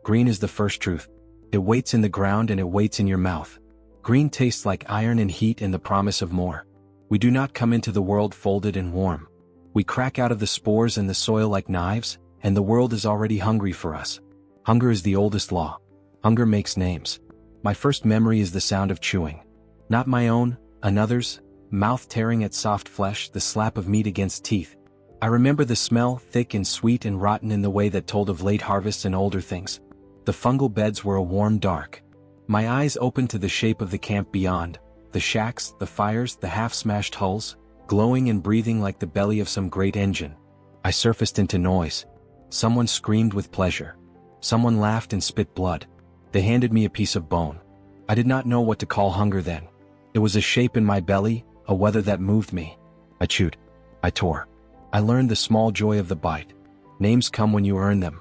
Green is the first truth. It waits in the ground and it waits in your mouth. Green tastes like iron and heat and the promise of more. We do not come into the world folded and warm. We crack out of the spores and the soil like knives, and the world is already hungry for us. Hunger is the oldest law. Hunger makes names. My first memory is the sound of chewing. Not my own, another's, mouth tearing at soft flesh, the slap of meat against teeth. I remember the smell, thick and sweet and rotten in the way that told of late harvests and older things. The fungal beds were a warm dark. My eyes opened to the shape of the camp beyond, the shacks, the fires, the half-smashed hulls, glowing and breathing like the belly of some great engine. I surfaced into noise. Someone screamed with pleasure. Someone laughed and spit blood. They handed me a piece of bone. I did not know what to call hunger then. It was a shape in my belly, a weather that moved me. I chewed. I tore. I learned the small joy of the bite. Names come when you earn them.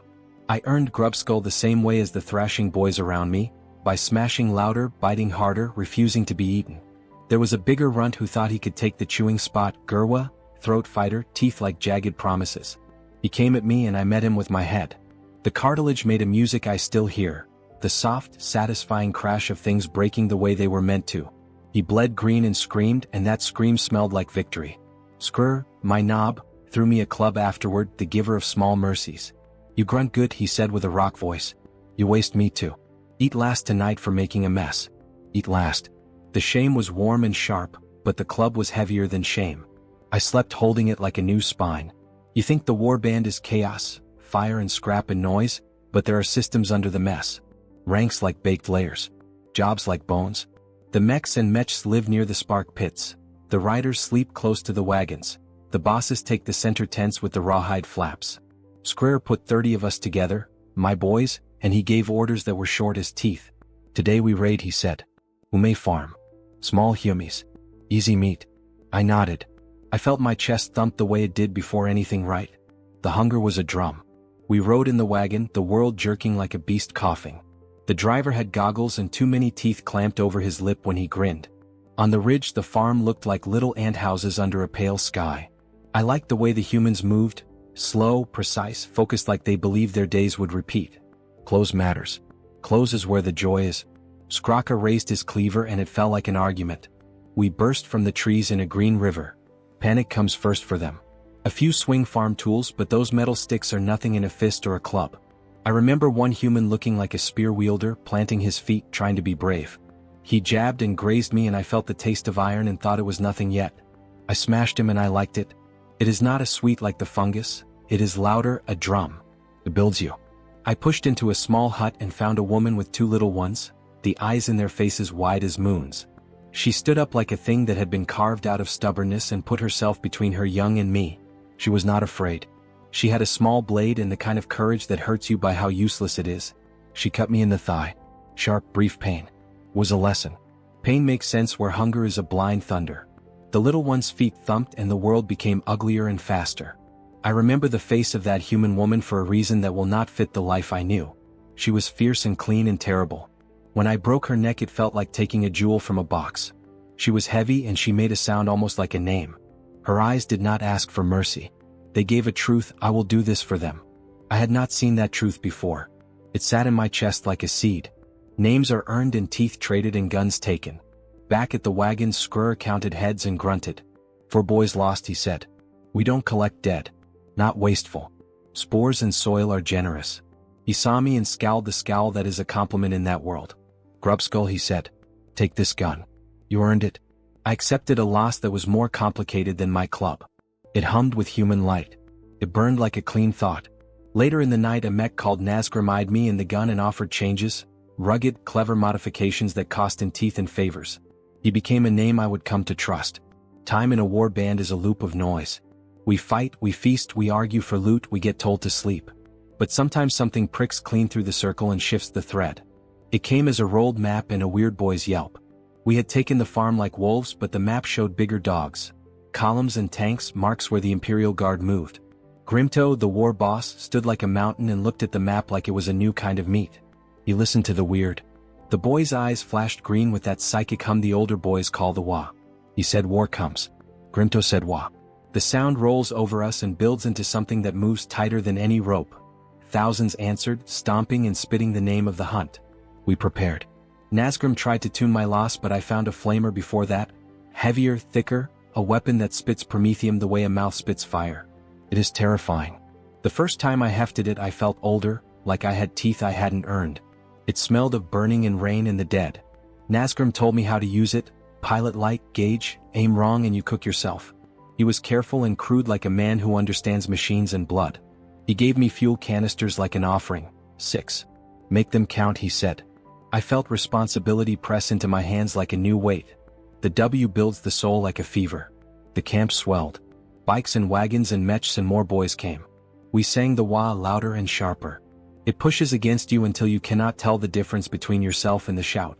I earned Grubskull the same way as the thrashing boys around me, by smashing louder, biting harder, refusing to be eaten. There was a bigger runt who thought he could take the chewing spot, Gurwa, throat fighter, teeth like jagged promises. He came at me and I met him with my head. The cartilage made a music I still hear, the soft, satisfying crash of things breaking the way they were meant to. He bled green and screamed, and that scream smelled like victory. Skrr, my knob, threw me a club afterward, the giver of small mercies. You grunt good, he said with a rock voice. You waste meat too. Eat last tonight for making a mess. Eat last. The shame was warm and sharp, but the club was heavier than shame. I slept holding it like a new spine. You think the warband is chaos, fire and scrap and noise, but there are systems under the mess. Ranks like baked layers. Jobs like bones. The mechs and mechs live near the spark pits. The riders sleep close to the wagons. The bosses take the center tents with the rawhide flaps. Square put 30 of us together, my boys, and he gave orders that were short as teeth. Today we raid, he said. Ume farm. Small humies. Easy meat. I nodded. I felt my chest thump the way it did before anything right. The hunger was a drum. We rode in the wagon, the world jerking like a beast coughing. The driver had goggles and too many teeth clamped over his lip when he grinned. On the ridge the farm looked like little ant houses under a pale sky. I liked the way the humans moved, slow, precise, focused like they believed their days would repeat. Clothes matters. Clothes is where the joy is. Skraka raised his cleaver and it fell like an argument. We burst from the trees in a green river. Panic comes first for them. A few swing farm tools, but those metal sticks are nothing in a fist or a club. I remember one human looking like a spear wielder, planting his feet, trying to be brave. He jabbed and grazed me and I felt the taste of iron and thought it was nothing yet. I smashed him and I liked it. It is not as sweet like the fungus. It is louder, a drum. It builds you. I pushed into a small hut and found a woman with 2 little ones, the eyes in their faces wide as moons. She stood up like a thing that had been carved out of stubbornness and put herself between her young and me. She was not afraid. She had a small blade and the kind of courage that hurts you by how useless it is. She cut me in the thigh. Sharp, brief pain. Was a lesson. Pain makes sense where hunger is a blind thunder. The little one's feet thumped and the world became uglier and faster. I remember the face of that human woman for a reason that will not fit the life I knew. She was fierce and clean and terrible. When I broke her neck it felt like taking a jewel from a box. She was heavy and she made a sound almost like a name. Her eyes did not ask for mercy. They gave a truth, I will do this for them. I had not seen that truth before. It sat in my chest like a seed. Names are earned and teeth traded and guns taken. Back at the wagon Skrur counted heads and grunted. 4 boys lost, he said. We don't collect dead. Not wasteful. Spores and soil are generous. He saw me and scowled the scowl that is a compliment in that world. Grubskull, he said. Take this gun. You earned it. I accepted a loss that was more complicated than my club. It hummed with human light. It burned like a clean thought. Later in the night a mech called Nazgrim eyed me and the gun and offered changes, rugged, clever modifications that cost in teeth and favors. He became a name I would come to trust. Time in a war band is a loop of noise. We fight, we feast, we argue for loot, we get told to sleep. But sometimes something pricks clean through the circle and shifts the thread. It came as a rolled map and a weird boy's yelp. We had taken the farm like wolves, but the map showed bigger dogs. Columns and tanks, marks where the Imperial Guard moved. Grimto, the war boss, stood like a mountain and looked at the map like it was a new kind of meat. He listened to the weird. The boy's eyes flashed green with that psychic hum the older boys call the Wa. He said war comes. Grimto said Wa. The sound rolls over us and builds into something that moves tighter than any rope. thousands answered, stomping and spitting the name of the hunt. We prepared. Nazgrim tried to tune my loss, but I found a flamer before that. Heavier, thicker, a weapon that spits promethium the way a mouth spits fire. It is terrifying. The first time I hefted it I felt older, like I had teeth I hadn't earned. It smelled of burning and rain and the dead. Nazgrim told me how to use it: pilot light, gauge, aim wrong and you cook yourself. He was careful and crude like a man who understands machines and blood. He gave me fuel canisters like an offering. 6. Make them count, he said. I felt responsibility press into my hands like a new weight. The W builds the soul like a fever. The camp swelled. Bikes and wagons and mechs and more boys came. We sang the Wa louder and sharper. It pushes against you until you cannot tell the difference between yourself and the shout.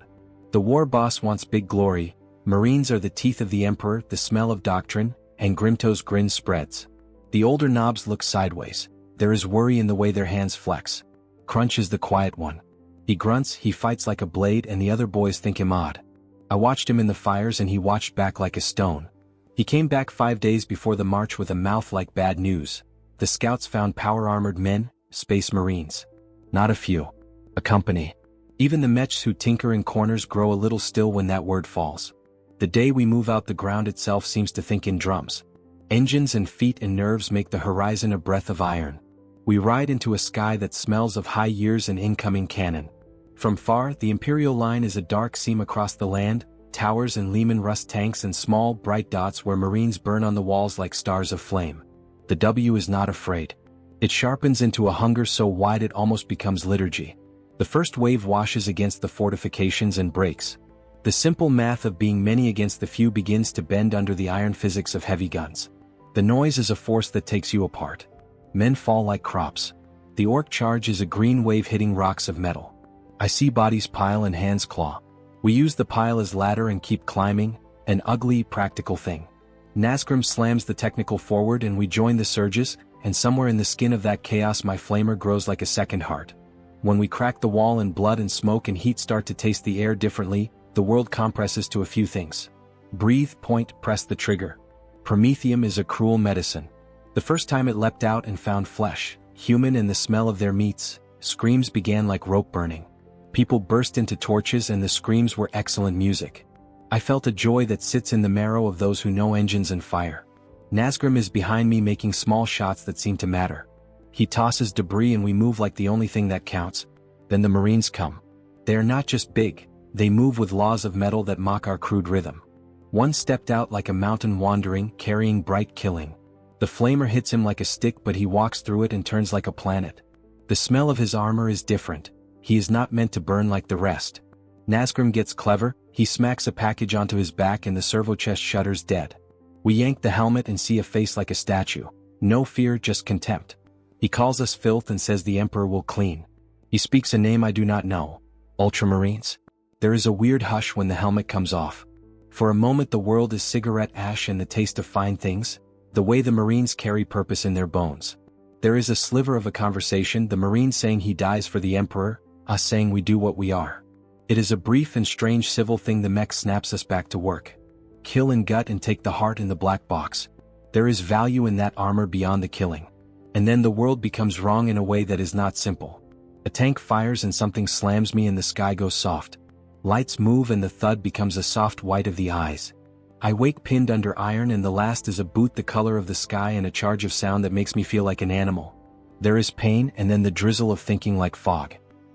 The war boss wants big glory. Marines are the teeth of the Emperor, the smell of doctrine, and Grimto's grin spreads. The older knobs look sideways. There is worry in the way their hands flex. Crunch is the quiet one. He grunts, he fights like a blade, and the other boys think him odd. I watched him in the fires and he watched back like a stone. He came back 5 days before the march with a mouth like bad news. The scouts found power-armored men, space marines. Not a few. A company. Even the mechs who tinker in corners grow a little still when that word falls. The day we move out, the ground itself seems to think in drums. Engines and feet and nerves make the horizon a breath of iron. We ride into a sky that smells of high years and incoming cannon. From far, the Imperial line is a dark seam across the land, towers and Lehman Rust tanks and small, bright dots where Marines burn on the walls like stars of flame. The W is not afraid. It sharpens into a hunger so wide it almost becomes liturgy. The first wave washes against the fortifications and breaks. The simple math of being many against the few begins to bend under the iron physics of heavy guns. The noise is a force that takes you apart. Men fall like crops. The orc charge is a green wave hitting rocks of metal. I see bodies pile and hands claw. We use the pile as ladder and keep climbing, an ugly, practical thing. Nazgrim slams the technical forward and we join the surges, and somewhere in the skin of that chaos my flamer grows like a second heart. When we crack the wall and blood and smoke and heat start to taste the air differently, the world compresses to a few things. Breathe, point, press the trigger. Promethium is a cruel medicine. The first time it leapt out and found flesh, human, and the smell of their meats, screams began like rope burning. People burst into torches and the screams were excellent music. I felt a joy that sits in the marrow of those who know engines and fire. Nazgrim is behind me making small shots that seem to matter. He tosses debris and we move like the only thing that counts. Then the Marines come. They are not just big, they move with laws of metal that mock our crude rhythm. One stepped out like a mountain wandering, carrying bright killing. The flamer hits him like a stick but he walks through it and turns like a planet. The smell of his armor is different. He is not meant to burn like the rest. Nazgrim gets clever, he smacks a package onto his back and the servo chest shudders dead. We yank the helmet and see a face like a statue. No fear, just contempt. He calls us filth and says the Emperor will clean. He speaks a name I do not know. Ultramarines? There is a weird hush when the helmet comes off. For a moment the world is cigarette ash and the taste of fine things, the way the Marines carry purpose in their bones. There is a sliver of a conversation, the Marine saying he dies for the Emperor, us saying we do what we are. It is a brief and strange civil thing. The mech snaps us back to work. Kill and gut and take the heart in the black box. There is value in that armor beyond the killing. And then the world becomes wrong in a way that is not simple. A tank fires and something slams me and the sky goes soft. Lights move and the thud becomes a soft white of the eyes. I wake pinned under iron and the last is a boot the color of the sky and a charge of sound that makes me feel like an animal. There is pain and then the drizzle of thinking like fog.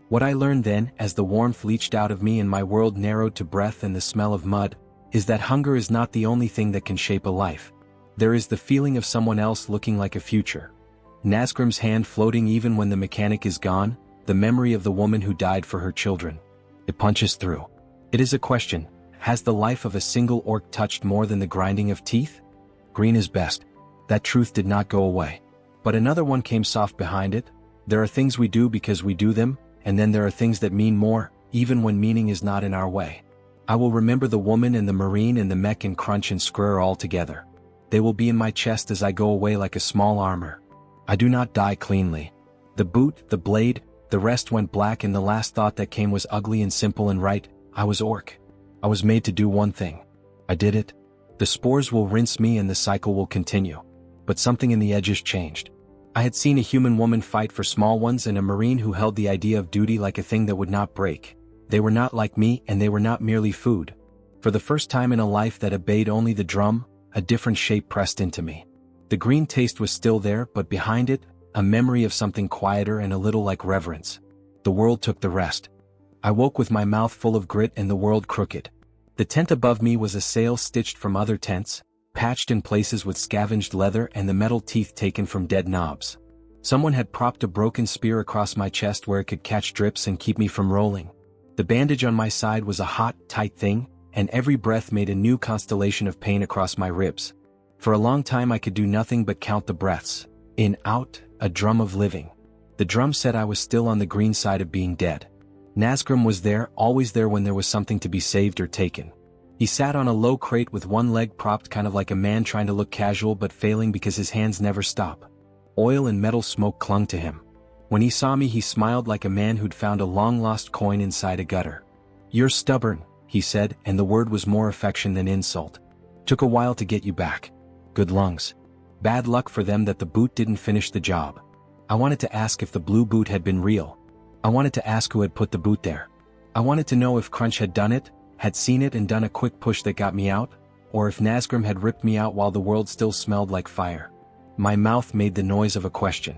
What I learned then, as the warmth leached out of me and my world narrowed to breath and the smell of mud, is that hunger is not the only thing that can shape a life. There is the feeling of someone else looking like a future. Nazgrim's hand floating even when the mechanic is gone, the memory of the woman who died for her children. It punches through. It is a question. Has the life of a single orc touched more than the grinding of teeth? Green is best. That truth did not go away. But another one came soft behind it. There are things we do because we do them, and then there are things that mean more, even when meaning is not in our way. I will remember the woman and the Marine and the mech and crunch and scrur all together. They will be in my chest as I go away like a small armor. I do not die cleanly. The boot, the blade, the rest went black and the last thought that came was ugly and simple and right. I was orc. I was made to do one thing. I did it. The spores will rinse me and the cycle will continue. But something in the edges changed. I had seen a human woman fight for small ones and a marine who held the idea of duty like a thing that would not break. They were not like me, and they were not merely food. For the first time in a life that obeyed only the drum, a different shape pressed into me. The green taste was still there, but behind it, a memory of something quieter and a little like reverence. The world took the rest. I woke with my mouth full of grit and the world crooked. The tent above me was a sail stitched from other tents, patched in places with scavenged leather and the metal teeth taken from dead knobs. Someone had propped a broken spear across my chest where it could catch drips and keep me from rolling. The bandage on my side was a hot, tight thing, and every breath made a new constellation of pain across my ribs. For a long time I could do nothing but count the breaths. In, out, a drum of living. The drum said I was still on the green side of being dead. Nazgrim was there, always there when there was something to be saved or taken. He sat on a low crate with one leg propped, kind of like a man trying to look casual but failing because his hands never stop. Oil and metal smoke clung to him. When he saw me, he smiled like a man who'd found a long-lost coin inside a gutter. "You're stubborn," he said, and the word was more affection than insult. "Took a while to get you back. Good lungs. Bad luck for them that the boot didn't finish the job." I wanted to ask if the blue boot had been real. I wanted to ask who had put the boot there. I wanted to know if Crunch had done it, had seen it and done a quick push that got me out, or if Nazgrim had ripped me out while the world still smelled like fire. My mouth made the noise of a question.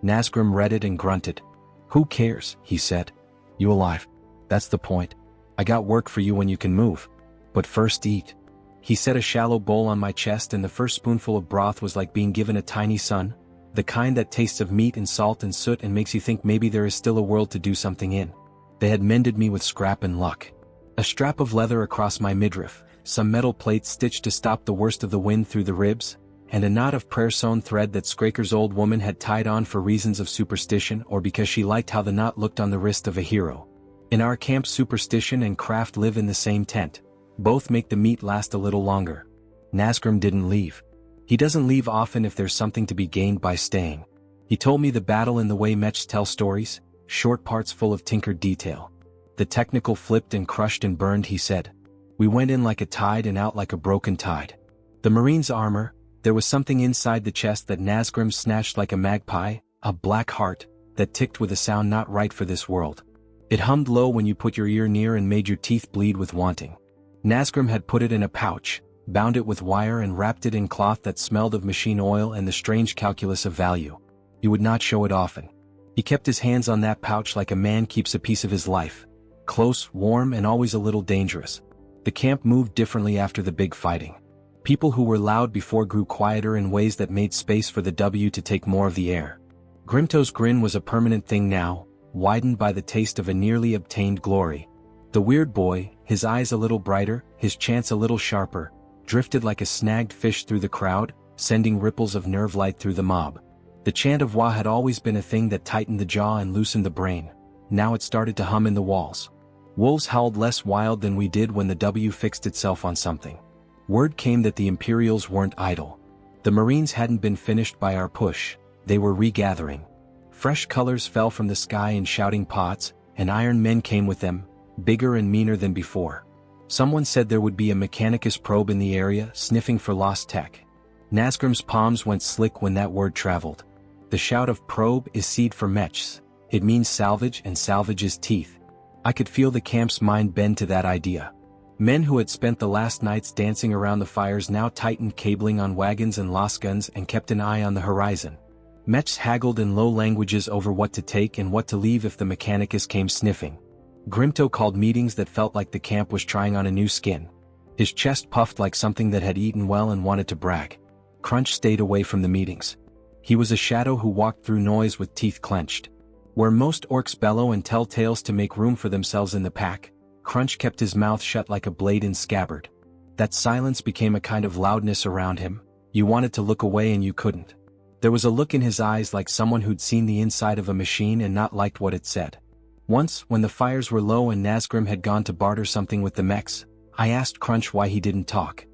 Nazgrim read it and grunted. "Who cares?" he said. "You alive. That's the point. I got work for you when you can move. But first eat." He set a shallow bowl on my chest, and the first spoonful of broth was like being given a tiny son, the kind that tastes of meat and salt and soot and makes you think maybe there is still a world to do something in. They had mended me with scrap and luck. A strap of leather across my midriff, some metal plates stitched to stop the worst of the wind through the ribs, and a knot of prayer-sewn thread that Scraker's old woman had tied on for reasons of superstition or because she liked how the knot looked on the wrist of a hero. In our camp, superstition and craft live in the same tent. Both make the meat last a little longer. Nazgrim didn't leave. He doesn't leave often if there's something to be gained by staying. He told me the battle in the way mechs tell stories, short parts full of tinkered detail. The technical flipped and crushed and burned, he said. We went in like a tide and out like a broken tide. The Marine's armor, there was something inside the chest that Nazgrim snatched like a magpie, a black heart, that ticked with a sound not right for this world. It hummed low when you put your ear near and made your teeth bleed with wanting. Nazgrim had put it in a pouch, bound it with wire and wrapped it in cloth that smelled of machine oil and the strange calculus of value. He would not show it often. He kept his hands on that pouch like a man keeps a piece of his life. Close, warm, and always a little dangerous. The camp moved differently after the big fighting. People who were loud before grew quieter in ways that made space for the W to take more of the air. Grimto's grin was a permanent thing now, widened by the taste of a nearly obtained glory. The weird boy, his eyes a little brighter, his chants a little sharper, drifted like a snagged fish through the crowd, sending ripples of nerve light through the mob. The chant of Wa had always been a thing that tightened the jaw and loosened the brain. Now it started to hum in the walls. Wolves howled less wild than we did when the W fixed itself on something. Word came that the Imperials weren't idle. The Marines hadn't been finished by our push, they were regathering. Fresh colors fell from the sky in shouting pods, and iron men came with them, bigger and meaner than before. Someone said there would be a Mechanicus probe in the area, sniffing for lost tech. Nazgrim's palms went slick when that word traveled. The shout of probe is seed for mechs. It means salvage, and salvage is teeth. I could feel the camp's mind bend to that idea. Men who had spent the last nights dancing around the fires now tightened cabling on wagons and lost guns and kept an eye on the horizon. Mechs haggled in low languages over what to take and what to leave if the Mechanicus came sniffing. Grimto called meetings that felt like the camp was trying on a new skin. His chest puffed like something that had eaten well and wanted to brag. Crunch stayed away from the meetings. He was a shadow who walked through noise with teeth clenched. Where most orcs bellow and tell tales to make room for themselves in the pack, Crunch kept his mouth shut like a blade in scabbard. That silence became a kind of loudness around him. You wanted to look away and you couldn't. There was a look in his eyes like someone who'd seen the inside of a machine and not liked what it said. Once, when the fires were low and Nazgrim had gone to barter something with the mechs, I asked Crunch why he didn't talk.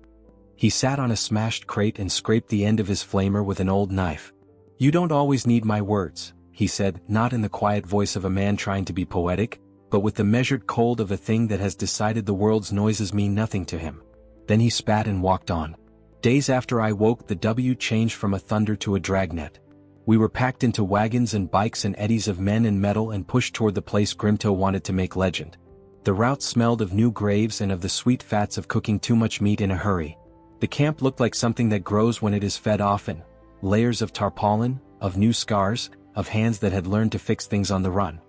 He sat on a smashed crate and scraped the end of his flamer with an old knife. "You don't always need my words," he said, not in the quiet voice of a man trying to be poetic, but with the measured cold of a thing that has decided the world's noises mean nothing to him. Then he spat and walked on. Days after I woke, the W changed from a thunder to a dragnet. We were packed into wagons and bikes and eddies of men and metal and pushed toward the place Grimto wanted to make legend. The route smelled of new graves and of the sweet fats of cooking too much meat in a hurry. The camp looked like something that grows when it is fed often. Layers of tarpaulin, of new scars, of hands that had learned to fix things on the run.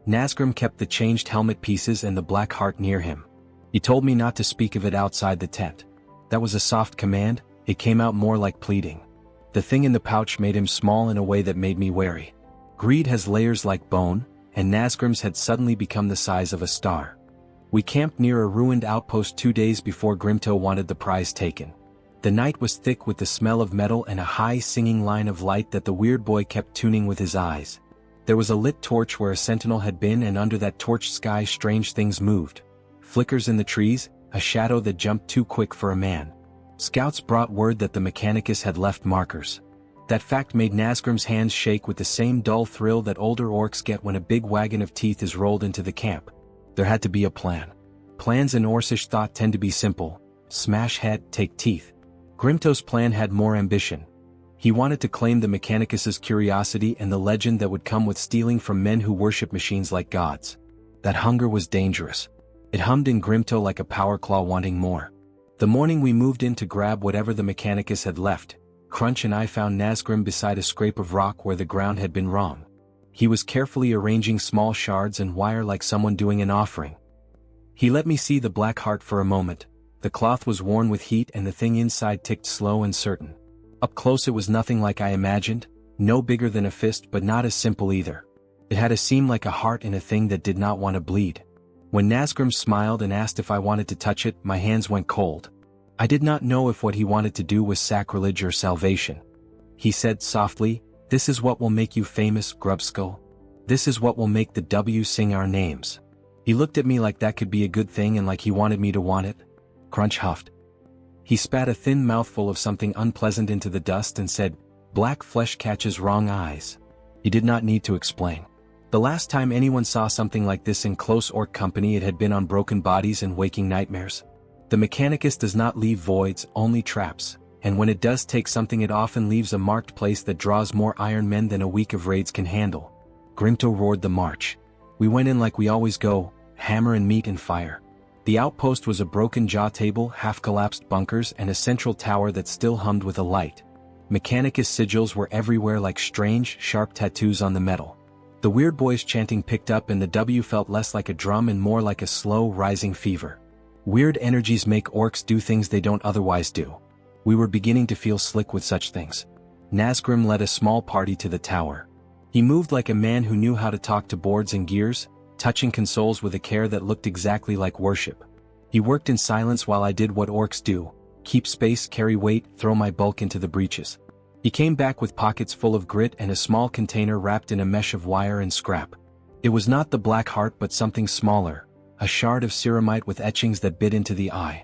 Nazgrim kept the changed helmet pieces and the black heart near him. He told me not to speak of it outside the tent. That was a soft command, it came out more like pleading. The thing in the pouch made him small in a way that made me wary. Greed has layers like bone, and Nazgrim's had suddenly become the size of a star. We camped near a ruined outpost 2 days before Grimto wanted the prize taken. The night was thick with the smell of metal and a high singing line of light that the weird boy kept tuning with his eyes. There was a lit torch where a sentinel had been, and under that torch sky strange things moved. Flickers in the trees, a shadow that jumped too quick for a man. Scouts brought word that the Mechanicus had left markers. That fact made Nazgrim's hands shake with the same dull thrill that older orcs get when a big wagon of teeth is rolled into the camp. There had to be a plan. Plans in Orcish thought tend to be simple. Smash head, take teeth. Grimto's plan had more ambition. He wanted to claim the Mechanicus's curiosity and the legend that would come with stealing from men who worship machines like gods. That hunger was dangerous. It hummed in Grimto like a power claw wanting more. The morning we moved in to grab whatever the Mechanicus had left, Crunch and I found Nazgrim beside a scrape of rock where the ground had been wrong. He was carefully arranging small shards and wire like someone doing an offering. He let me see the black heart for a moment. The cloth was worn with heat and the thing inside ticked slow and certain. Up close it was nothing like I imagined, no bigger than a fist but not as simple either. It had a seam like a heart in a thing that did not want to bleed. When Nazgrim smiled and asked if I wanted to touch it, my hands went cold. I did not know if what he wanted to do was sacrilege or salvation. He said softly, "This is what will make you famous, Grubskull. This is what will make the W sing our names." He looked at me like that could be a good thing and like he wanted me to want it. Crunch huffed. He spat a thin mouthful of something unpleasant into the dust and said, "Black flesh catches wrong eyes." He did not need to explain. The last time anyone saw something like this in close orc company, it had been on broken bodies and waking nightmares. The Mechanicus does not leave voids, only traps, and when it does take something it often leaves a marked place that draws more iron men than a week of raids can handle. Grimto roared the march. We went in like we always go, hammer and meat and fire. The outpost was a broken jaw table, half-collapsed bunkers and a central tower that still hummed with a light. Mechanicus sigils were everywhere like strange, sharp tattoos on the metal. The weird boy's chanting picked up and the W felt less like a drum and more like a slow, rising fever. Weird energies make orcs do things they don't otherwise do. We were beginning to feel slick with such things. Nazgrim led a small party to the tower. He moved like a man who knew how to talk to boards and gears, touching consoles with a care that looked exactly like worship. He worked in silence while I did what orcs do: keep space, carry weight, throw my bulk into the breaches. He came back with pockets full of grit and a small container wrapped in a mesh of wire and scrap. It was not the black heart but something smaller, a shard of ceramite with etchings that bit into the eye.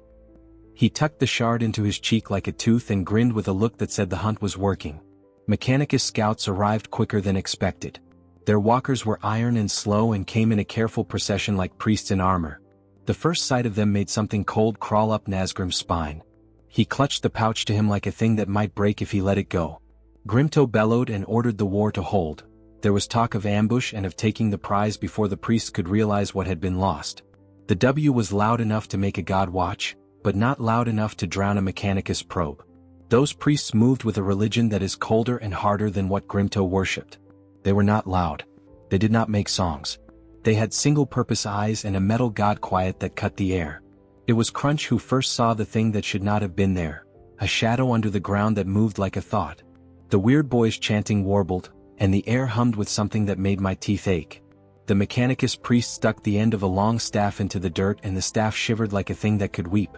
He tucked the shard into his cheek like a tooth and grinned with a look that said the hunt was working. Mechanicus scouts arrived quicker than expected. Their walkers were iron and slow and came in a careful procession like priests in armor. The first sight of them made something cold crawl up Nazgrim's spine. He clutched the pouch to him like a thing that might break if he let it go. Grimto bellowed and ordered the war to hold. There was talk of ambush and of taking the prize before the priests could realize what had been lost. The W was loud enough to make a god watch, but not loud enough to drown a Mechanicus probe. Those priests moved with a religion that is colder and harder than what Grimto worshipped. They were not loud. They did not make songs. They had single-purpose eyes and a metal god quiet that cut the air. It was Crunch who first saw the thing that should not have been there, a shadow under the ground that moved like a thought. The weird boy's chanting warbled, and the air hummed with something that made my teeth ache. The Mechanicus priest stuck the end of a long staff into the dirt and the staff shivered like a thing that could weep.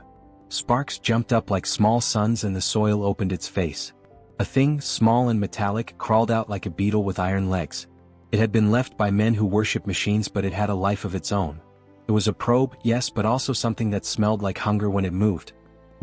Sparks jumped up like small suns and the soil opened its face. A thing, small and metallic, crawled out like a beetle with iron legs. It had been left by men who worship machines, but it had a life of its own. It was a probe, yes, but also something that smelled like hunger when it moved.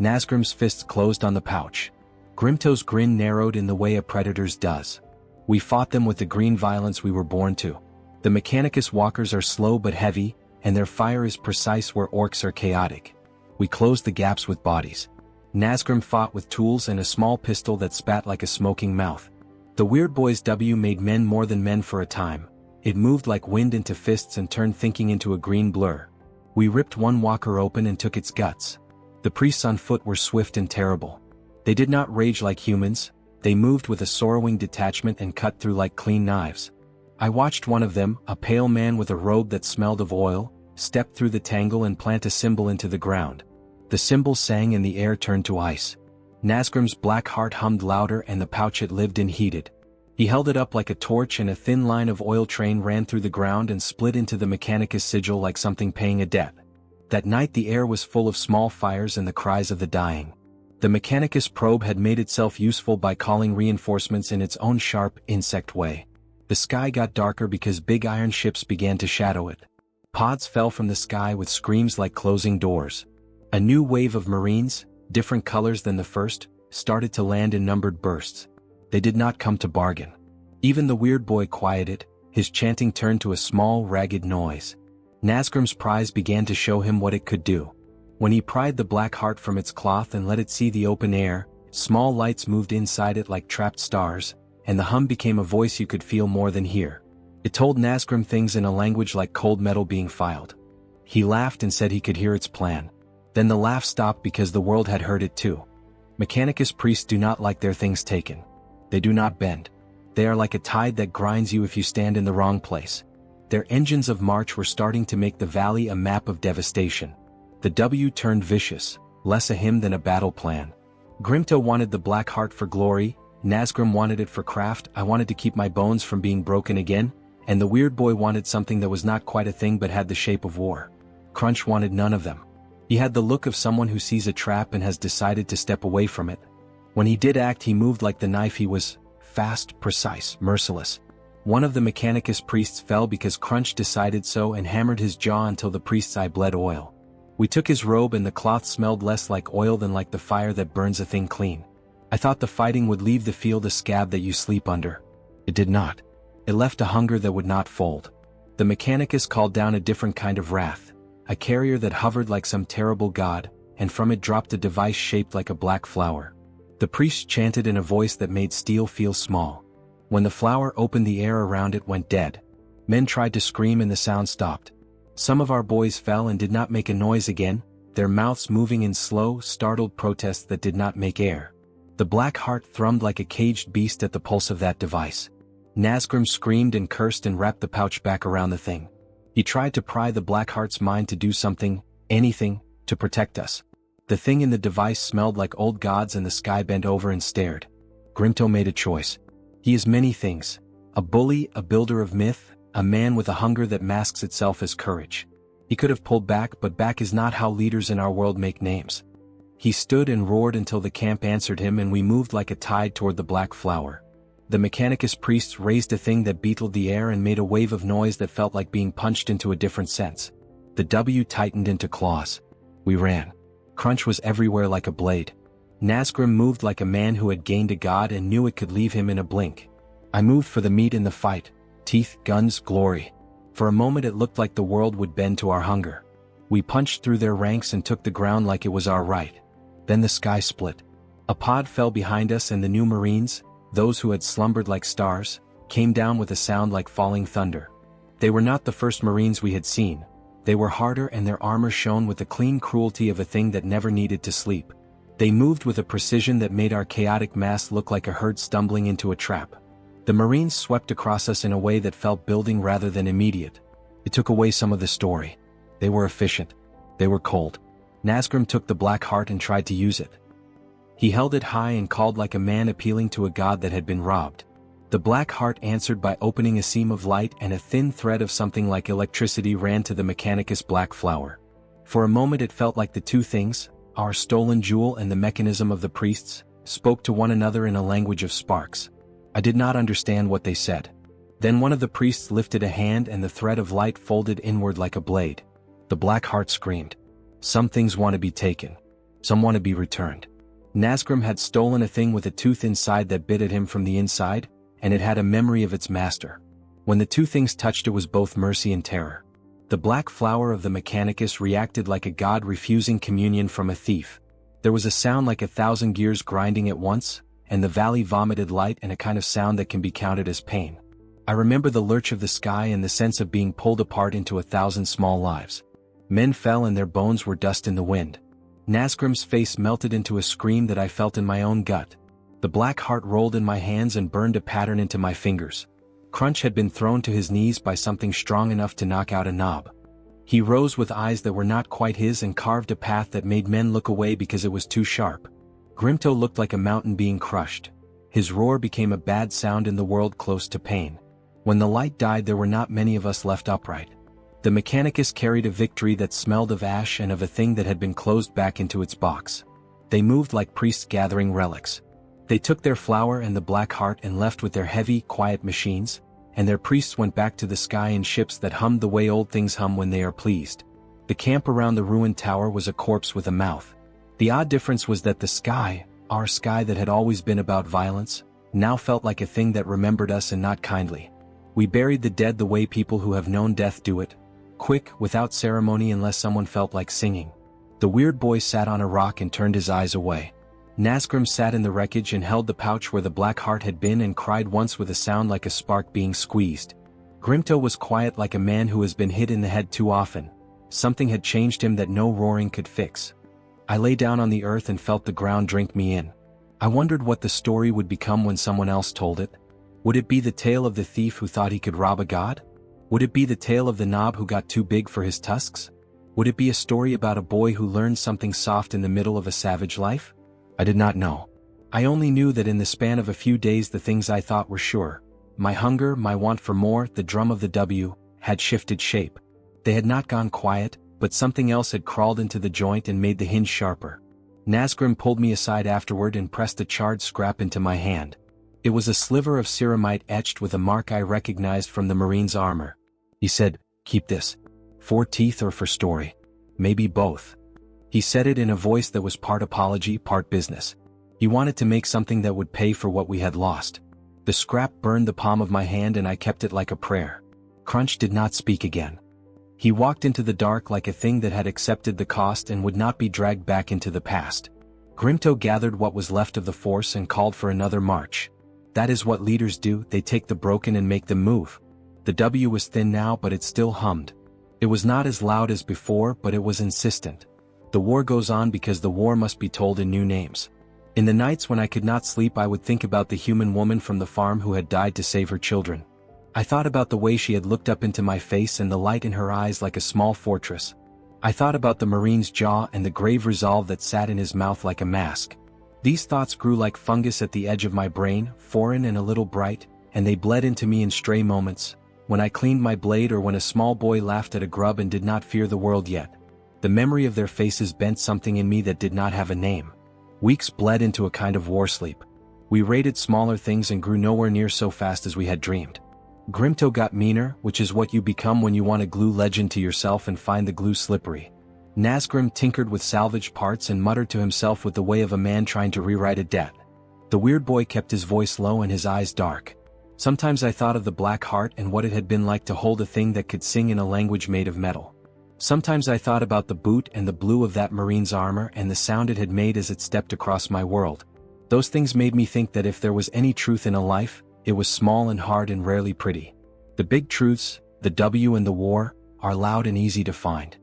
Nazgrim's fists closed on the pouch. Grimto's grin narrowed in the way a predator's does. We fought them with the green violence we were born to. The Mechanicus walkers are slow but heavy, and their fire is precise where orcs are chaotic. We closed the gaps with bodies. Nazgrim fought with tools and a small pistol that spat like a smoking mouth. The Weird Boy's W made men more than men for a time. It moved like wind into fists and turned thinking into a green blur. We ripped one walker open and took its guts. The priests on foot were swift and terrible. They did not rage like humans, they moved with a sorrowing detachment and cut through like clean knives. I watched one of them, a pale man with a robe that smelled of oil, step through the tangle and plant a symbol into the ground. The symbol sang and the air turned to ice. Nazgrim's black heart hummed louder and the pouch it lived in heated. He held it up like a torch and a thin line of oil train ran through the ground and split into the Mechanicus sigil like something paying a debt. That night the air was full of small fires and the cries of the dying. The Mechanicus probe had made itself useful by calling reinforcements in its own sharp, insect way. The sky got darker because big iron ships began to shadow it. Pods fell from the sky with screams like closing doors. A new wave of Marines, different colors than the first, started to land in numbered bursts. They did not come to bargain. Even the Weird Boy quieted, his chanting turned to a small, ragged noise. Nazgrim's prize began to show him what it could do. When he pried the black heart from its cloth and let it see the open air, small lights moved inside it like trapped stars, and the hum became a voice you could feel more than hear. It told Nazgrim things in a language like cold metal being filed. He laughed and said he could hear its plan. Then the laugh stopped because the world had heard it too. Mechanicus priests do not like their things taken. They do not bend. They are like a tide that grinds you if you stand in the wrong place. Their engines of march were starting to make the valley a map of devastation. The W turned vicious, less a hymn than a battle plan. Grimto wanted the black heart for glory, Nazgrim wanted it for craft, I wanted to keep my bones from being broken again, and the Weird Boy wanted something that was not quite a thing but had the shape of war. Crunch wanted none of them. He had the look of someone who sees a trap and has decided to step away from it. When he did act, he moved like the knife. He was fast, precise, merciless. One of the Mechanicus priests fell because Crunch decided so and hammered his jaw until the priest's eye bled oil. We took his robe and the cloth smelled less like oil than like the fire that burns a thing clean. I thought the fighting would leave the field a scab that you sleep under. It did not. It left a hunger that would not fold. The Mechanicus called down a different kind of wrath, a carrier that hovered like some terrible god, and from it dropped a device shaped like a black flower. The priest chanted in a voice that made steel feel small. When the flower opened, the air around it went dead. Men tried to scream and the sound stopped. Some of our boys fell and did not make a noise again, their mouths moving in slow, startled protests that did not make air. The black heart thrummed like a caged beast at the pulse of that device. Nazgrim screamed and cursed and wrapped the pouch back around the thing. He tried to pry the black heart's mind to do something, anything, to protect us. The thing in the device smelled like old gods and the sky bent over and stared. Grimto made a choice. He is many things. A bully, a builder of myth, a man with a hunger that masks itself as courage. He could have pulled back, but back is not how leaders in our world make names. He stood and roared until the camp answered him and we moved like a tide toward the black flower. The Mechanicus priests raised a thing that beetled the air and made a wave of noise that felt like being punched into a different sense. The W tightened into claws. We ran. Crunch was everywhere like a blade. Nazgrim moved like a man who had gained a god and knew it could leave him in a blink. I moved for the meat in the fight. Teeth, guns, glory. For a moment it looked like the world would bend to our hunger. We punched through their ranks and took the ground like it was our right. Then the sky split. A pod fell behind us and the new Marines, those who had slumbered like stars, came down with a sound like falling thunder. They were not the first Marines we had seen. They were harder and their armor shone with the clean cruelty of a thing that never needed to sleep. They moved with a precision that made our chaotic mass look like a herd stumbling into a trap. The Marines swept across us in a way that felt building rather than immediate. It took away some of the story. They were efficient. They were cold. Nazgrim took the black heart and tried to use it. He held it high and called like a man appealing to a god that had been robbed. The black heart answered by opening a seam of light and a thin thread of something like electricity ran to the Mechanicus black flower. For a moment it felt like the two things, our stolen jewel and the mechanism of the priests, spoke to one another in a language of sparks. I did not understand what they said. Then one of the priests lifted a hand and the thread of light folded inward like a blade. The black heart screamed. Some things want to be taken. Some want to be returned. Nazgrim had stolen a thing with a tooth inside that bit at him from the inside, and it had a memory of its master. When the two things touched, it was both mercy and terror. The black flower of the Mechanicus reacted like a god refusing communion from a thief. There was a sound like 1,000 gears grinding at once, and the valley vomited light and a kind of sound that can be counted as pain. I remember the lurch of the sky and the sense of being pulled apart into 1,000 small lives. Men fell and their bones were dust in the wind. Nazgrim's face melted into a scream that I felt in my own gut. The black heart rolled in my hands and burned a pattern into my fingers. Crunch had been thrown to his knees by something strong enough to knock out a knob. He rose with eyes that were not quite his and carved a path that made men look away because it was too sharp. Grimto looked like a mountain being crushed. His roar became a bad sound in the world close to pain. When the light died, there were not many of us left upright. The Mechanicus carried a victory that smelled of ash and of a thing that had been closed back into its box. They moved like priests gathering relics. They took their flower and the black heart and left with their heavy, quiet machines, and their priests went back to the sky in ships that hummed the way old things hum when they are pleased. The camp around the ruined tower was a corpse with a mouth. The odd difference was that the sky, our sky that had always been about violence, now felt like a thing that remembered us and not kindly. We buried the dead the way people who have known death do it, quick, without ceremony unless someone felt like singing. The weird boy sat on a rock and turned his eyes away. Nazgrim sat in the wreckage and held the pouch where the black heart had been and cried once with a sound like a spark being squeezed. Grimto was quiet like a man who has been hit in the head too often. Something had changed him that no roaring could fix. I lay down on the earth and felt the ground drink me in. I wondered what the story would become when someone else told it. Would it be the tale of the thief who thought he could rob a god? Would it be the tale of the knob who got too big for his tusks? Would it be a story about a boy who learned something soft in the middle of a savage life? I did not know. I only knew that in the span of a few days the things I thought were sure, my hunger, my want for more, the drum of the W, had shifted shape. They had not gone quiet, but something else had crawled into the joint and made the hinge sharper. Nazgrim pulled me aside afterward and pressed a charred scrap into my hand. It was a sliver of ceramite etched with a mark I recognized from the Marine's armor. He said, "Keep this. For teeth or for story? Maybe both." He said it in a voice that was part apology, part business. He wanted to make something that would pay for what we had lost. The scrap burned the palm of my hand and I kept it like a prayer. Crunch did not speak again. He walked into the dark like a thing that had accepted the cost and would not be dragged back into the past. Grimto gathered what was left of the force and called for another march. That is what leaders do, they take the broken and make them move. The W was thin now, but it still hummed. It was not as loud as before, but it was insistent. The war goes on because the war must be told in new names. In the nights when I could not sleep, I would think about the human woman from the farm who had died to save her children. I thought about the way she had looked up into my face and the light in her eyes like a small fortress. I thought about the Marine's jaw and the grave resolve that sat in his mouth like a mask. These thoughts grew like fungus at the edge of my brain, foreign and a little bright, and they bled into me in stray moments, when I cleaned my blade or when a small boy laughed at a grub and did not fear the world yet. The memory of their faces bent something in me that did not have a name. Weeks bled into a kind of war sleep. We raided smaller things and grew nowhere near so fast as we had dreamed. Grimto got meaner, which is what you become when you want to glue legend to yourself and find the glue slippery. Nazgrim tinkered with salvaged parts and muttered to himself with the way of a man trying to rewrite a debt. The weird boy kept his voice low and his eyes dark. Sometimes I thought of the black heart and what it had been like to hold a thing that could sing in a language made of metal. Sometimes I thought about the boot and the blue of that Marine's armor and the sound it had made as it stepped across my world. Those things made me think that if there was any truth in a life, it was small and hard and rarely pretty. The big truths, the W and the war, are loud and easy to find.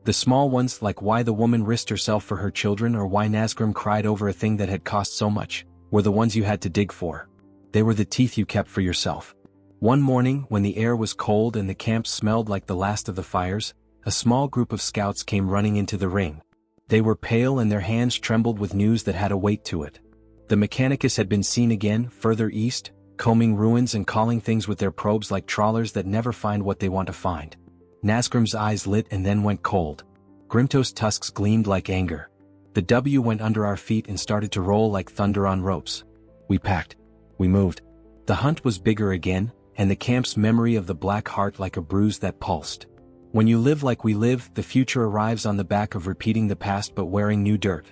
The small ones, like why the woman risked herself for her children or why Nazgrim cried over a thing that had cost so much, were the ones you had to dig for. They were the teeth you kept for yourself. One morning, when the air was cold and the camp smelled like the last of the fires, a small group of scouts came running into the ring. They were pale and their hands trembled with news that had a weight to it. The Mechanicus had been seen again, further east, combing ruins and calling things with their probes like trawlers that never find what they want to find. Nazgrim's eyes lit and then went cold. Grimto's tusks gleamed like anger. The W went under our feet and started to roll like thunder on ropes. We packed. We moved. The hunt was bigger again, and the camp's memory of the black heart like a bruise that pulsed. When you live like we live, the future arrives on the back of repeating the past but wearing new dirt.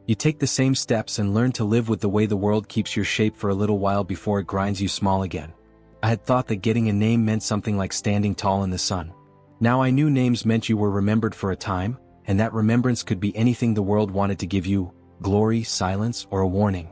You take the same steps and learn to live with the way the world keeps your shape for a little while before it grinds you small again. I had thought that getting a name meant something like standing tall in the sun. Now I knew names meant you were remembered for a time, and that remembrance could be anything the world wanted to give you, glory, silence, or a warning.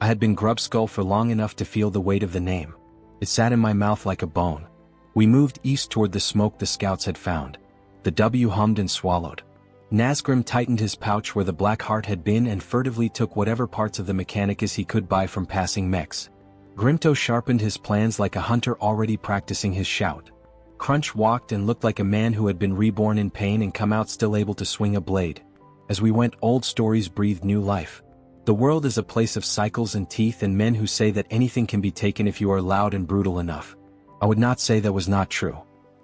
I had been Grubskull for long enough to feel the weight of the name. It sat in my mouth like a bone. We moved east toward the smoke the scouts had found. The W hummed and swallowed. Nazgrim tightened his pouch where the black heart had been and furtively took whatever parts of the Mechanicus he could buy from passing mechs. Grimto sharpened his plans like a hunter already practicing his shout. Crunch walked and looked like a man who had been reborn in pain and come out still able to swing a blade. As we went, old stories breathed new life. The world is a place of cycles and teeth and men who say that anything can be taken if you are loud and brutal enough. I would not say that was not true.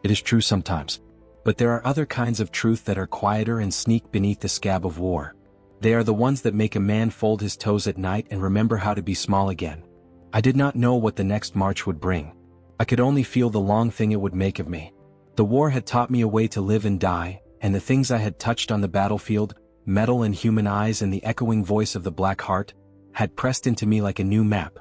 It is true sometimes. But there are other kinds of truth that are quieter and sneak beneath the scab of war. They are the ones that make a man fold his toes at night and remember how to be small again. I did not know what the next march would bring. I could only feel the long thing it would make of me. The war had taught me a way to live and die, and the things I had touched on the battlefield, metal and human eyes and the echoing voice of the Black Heart, had pressed into me like a new map.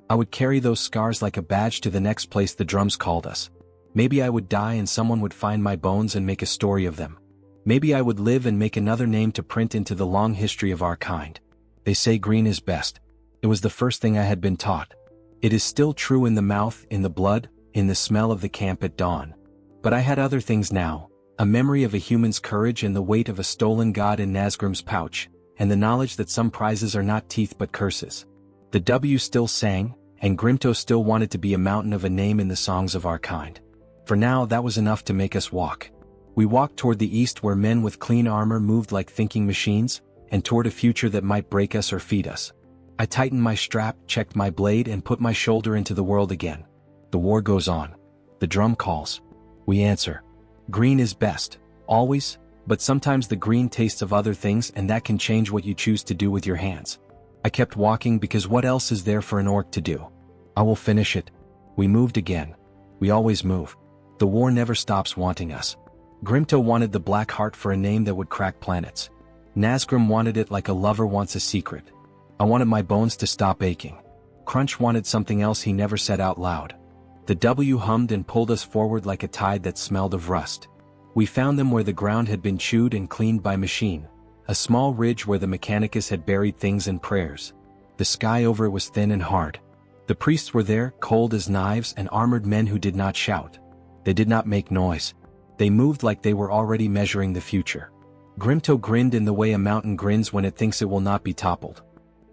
I would carry those scars like a badge to the next place the drums called us. Maybe I would die and someone would find my bones and make a story of them. Maybe I would live and make another name to print into the long history of our kind. They say green is best. It was the first thing I had been taught. It is still true in the mouth, in the blood, in the smell of the camp at dawn. But I had other things now. A memory of a human's courage and the weight of a stolen god in Nazgrim's pouch, and the knowledge that some prizes are not teeth but curses. The W still sang, and Grimto still wanted to be a mountain of a name in the songs of our kind. For now that was enough to make us walk. We walked toward the east where men with clean armor moved like thinking machines, and toward a future that might break us or feed us. I tightened my strap, checked my blade and put my shoulder into the world again. The war goes on. The drum calls. We answer. Green is best, always, but sometimes the green tastes of other things and that can change what you choose to do with your hands. I kept walking because what else is there for an orc to do? I will finish it. We moved again. We always move. The war never stops wanting us. Grimto wanted the Black Heart for a name that would crack planets. Nazgrim wanted it like a lover wants a secret. I wanted my bones to stop aching. Crunch wanted something else he never said out loud. The W hummed and pulled us forward like a tide that smelled of rust. We found them where the ground had been chewed and cleaned by machine, a small ridge where the Mechanicus had buried things and prayers. The sky over it was thin and hard. The priests were there, cold as knives, and armored men who did not shout. They did not make noise. They moved like they were already measuring the future. Grimto grinned in the way a mountain grins when it thinks it will not be toppled.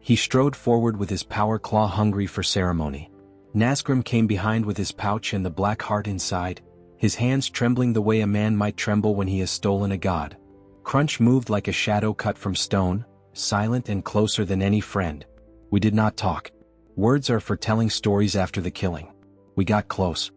He strode forward with his power claw hungry for ceremony. Nazgrim came behind with his pouch and the Black Heart inside, his hands trembling the way a man might tremble when he has stolen a god. Crunch moved like a shadow cut from stone, silent and closer than any friend. We did not talk. Words are for telling stories after the killing. We got close.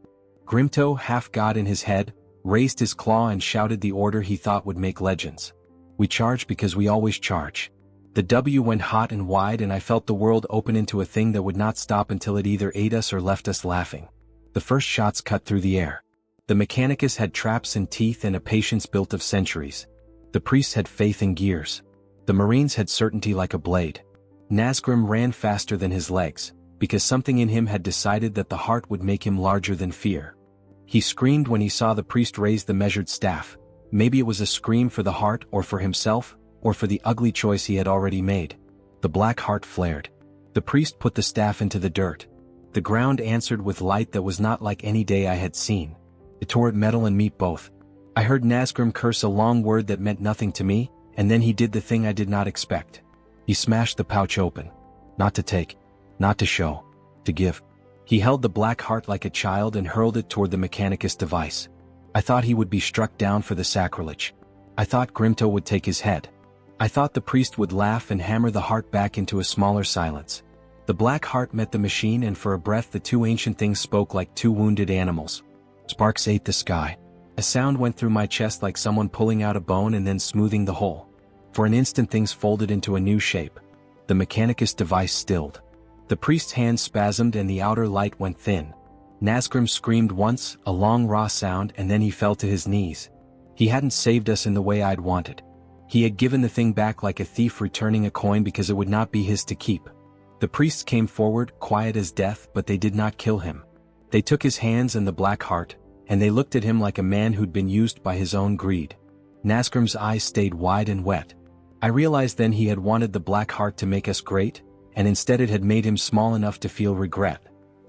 Grimto, half god in his head, raised his claw and shouted the order he thought would make legends. We charged because we always charge. The W went hot and wide and I felt the world open into a thing that would not stop until it either ate us or left us laughing. The first shots cut through the air. The Mechanicus had traps and teeth and a patience built of centuries. The priests had faith in gears. The Marines had certainty like a blade. Nazgrim ran faster than his legs, because something in him had decided that the heart would make him larger than fear. He screamed when he saw the priest raise the measured staff. Maybe it was a scream for the heart or for himself, or for the ugly choice he had already made. The Black Heart flared. The priest put the staff into the dirt. The ground answered with light that was not like any day I had seen. It tore at metal and meat both. I heard Nazgrim curse a long word that meant nothing to me, and then he did the thing I did not expect. He smashed the pouch open. Not to take. Not to show. To give. He held the Black Heart like a child and hurled it toward the Mechanicus device. I thought he would be struck down for the sacrilege. I thought Grimto would take his head. I thought the priest would laugh and hammer the heart back into a smaller silence. The Black Heart met the machine and for a breath the two ancient things spoke like two wounded animals. Sparks ate the sky. A sound went through my chest like someone pulling out a bone and then smoothing the hole. For an instant things folded into a new shape. The Mechanicus device stilled. The priest's hands spasmed and the outer light went thin. Nazgrim screamed once, a long raw sound, and then he fell to his knees. He hadn't saved us in the way I'd wanted. He had given the thing back like a thief returning a coin because it would not be his to keep. The priests came forward, quiet as death, but they did not kill him. They took his hands and the Black Heart, and they looked at him like a man who'd been used by his own greed. Nazgrim's eyes stayed wide and wet. I realized then he had wanted the Black Heart to make us great, and instead it had made him small enough to feel regret.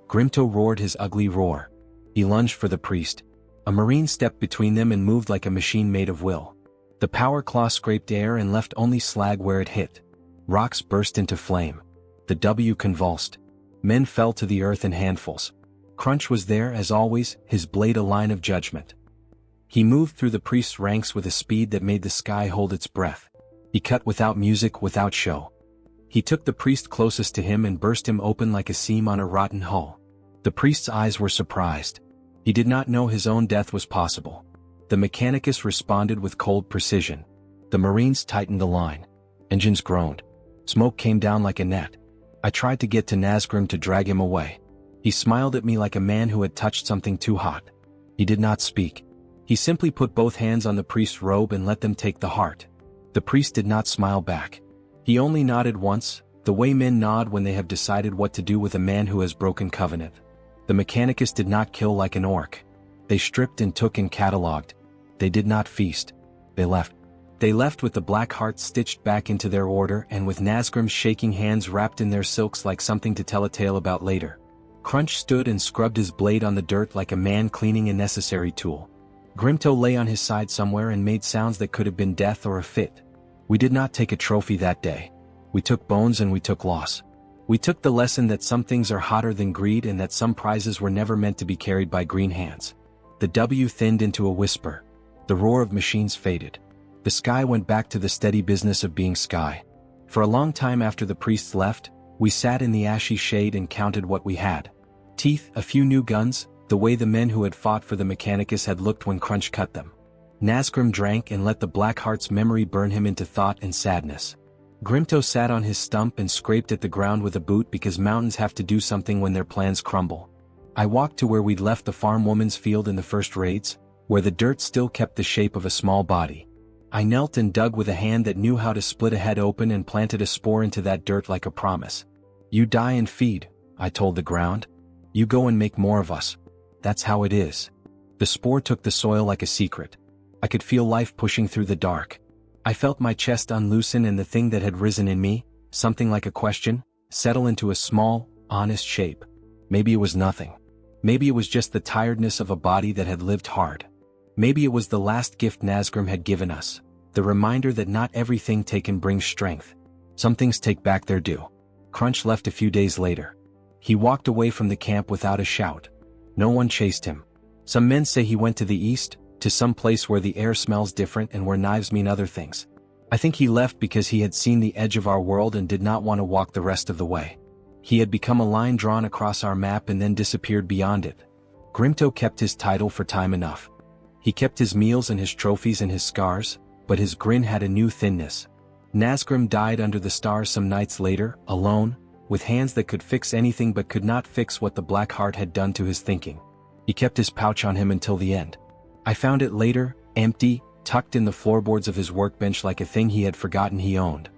Grimto roared his ugly roar. He lunged for the priest. A marine stepped between them and moved like a machine made of will. The power claw scraped air and left only slag where it hit. Rocks burst into flame. The W convulsed. Men fell to the earth in handfuls. Crunch was there as always, his blade a line of judgment. He moved through the priest's ranks with a speed that made the sky hold its breath. He cut without music, without show. He took the priest closest to him and burst him open like a seam on a rotten hull. The priest's eyes were surprised. He did not know his own death was possible. The Mechanicus responded with cold precision. The Marines tightened the line. Engines groaned. Smoke came down like a net. I tried to get to Nazgrim to drag him away. He smiled at me like a man who had touched something too hot. He did not speak. He simply put both hands on the priest's robe and let them take the heart. The priest did not smile back. He only nodded once, the way men nod when they have decided what to do with a man who has broken covenant. The Mechanicus did not kill like an orc. They stripped and took and catalogued. They did not feast. They left. They left with the black hearts stitched back into their order and with Nazgrim's shaking hands wrapped in their silks like something to tell a tale about later. Crunch stood and scrubbed his blade on the dirt like a man cleaning a necessary tool. Grimto lay on his side somewhere and made sounds that could have been death or a fit. We did not take a trophy that day. We took bones and we took loss. We took the lesson that some things are hotter than greed and that some prizes were never meant to be carried by green hands. The W thinned into a whisper. The roar of machines faded. The sky went back to the steady business of being sky. For a long time after the priests left, we sat in the ashy shade and counted what we had. Teeth, a few new guns, the way the men who had fought for the Mechanicus had looked when Crunch cut them. Nazgrim drank and let the Black Heart's memory burn him into thought and sadness. Grimto sat on his stump and scraped at the ground with a boot because mountains have to do something when their plans crumble. I walked to where we'd left the farm woman's field in the first raids, where the dirt still kept the shape of a small body. I knelt and dug with a hand that knew how to split a head open and planted a spore into that dirt like a promise. You die and feed, I told the ground. You go and make more of us. That's how it is. The spore took the soil like a secret. I could feel life pushing through the dark. I felt my chest unloosen and the thing that had risen in me, something like a question, settle into a small, honest shape. Maybe it was nothing. Maybe it was just the tiredness of a body that had lived hard. Maybe it was the last gift Nazgrim had given us, the reminder that not everything taken brings strength. Some things take back their due. Crunch left a few days later. He walked away from the camp without a shout. No one chased him. Some men say he went to the east, to some place where the air smells different and where knives mean other things. I think he left because he had seen the edge of our world and did not want to walk the rest of the way. He had become a line drawn across our map and then disappeared beyond it. Grimto kept his title for time enough. He kept his meals and his trophies and his scars, but his grin had a new thinness. Nazgrim died under the stars some nights later, alone, with hands that could fix anything but could not fix what the Black Heart had done to his thinking. He kept his pouch on him until the end. I found it later, empty, tucked in the floorboards of his workbench like a thing he had forgotten he owned.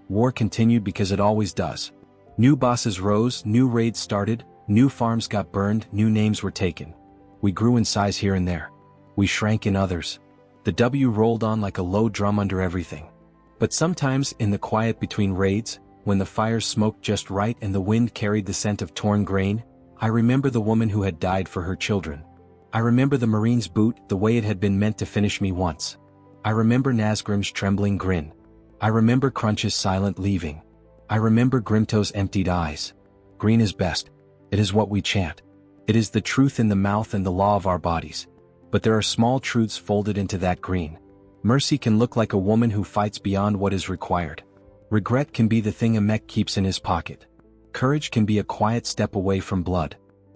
War continued because it always does. New bosses rose, new raids started, new farms got burned, new names were taken. We grew in size here and there. We shrank in others. The W rolled on like a low drum under everything. But sometimes, in the quiet between raids, when the fires smoked just right and the wind carried the scent of torn grain, I remember the woman who had died for her children. I remember the Marine's boot the way it had been meant to finish me once. I remember Nazgrim's trembling grin. I remember Crunch's silent leaving. I remember Grimto's emptied eyes. Green is best. It is what we chant. It is the truth in the mouth and the law of our bodies. But there are small truths folded into that green. Mercy can look like a woman who fights beyond what is required. Regret can be the thing a mech keeps in his pocket. Courage can be a quiet step away from blood.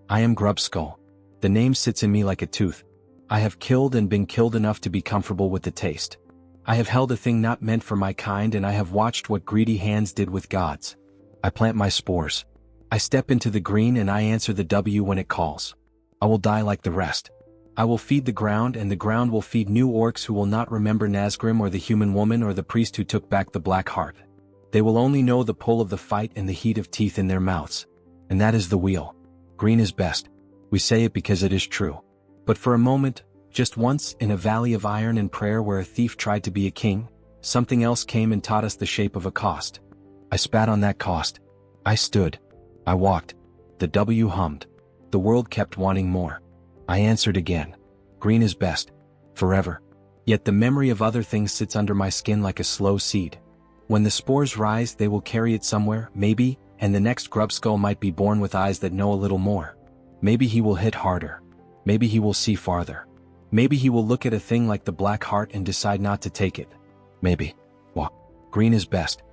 I am Grubskull. The name sits in me like a tooth. I have killed and been killed enough to be comfortable with the taste. I have held a thing not meant for my kind and I have watched what greedy hands did with gods. I plant my spores. I step into the green and I answer the W when it calls. I will die like the rest. I will feed the ground and the ground will feed new orcs who will not remember Nazgrim or the human woman or the priest who took back the Black Heart. They will only know the pull of the fight and the heat of teeth in their mouths. And that is the wheel. Green is best. We say it because it is true. But for a moment, just once, in a valley of iron and prayer where a thief tried to be a king, something else came and taught us the shape of a cost. I spat on that cost. I stood. I walked. The W hummed. The world kept wanting more. I answered again. Green is best. Forever. Yet the memory of other things sits under my skin like a slow seed. When the spores rise, they will carry it somewhere, maybe, and the next grubskull might be born with eyes that know a little more. Maybe he will hit harder. Maybe he will see farther. Maybe he will look at a thing like the Black Heart and decide not to take it. Maybe. Well, green is best.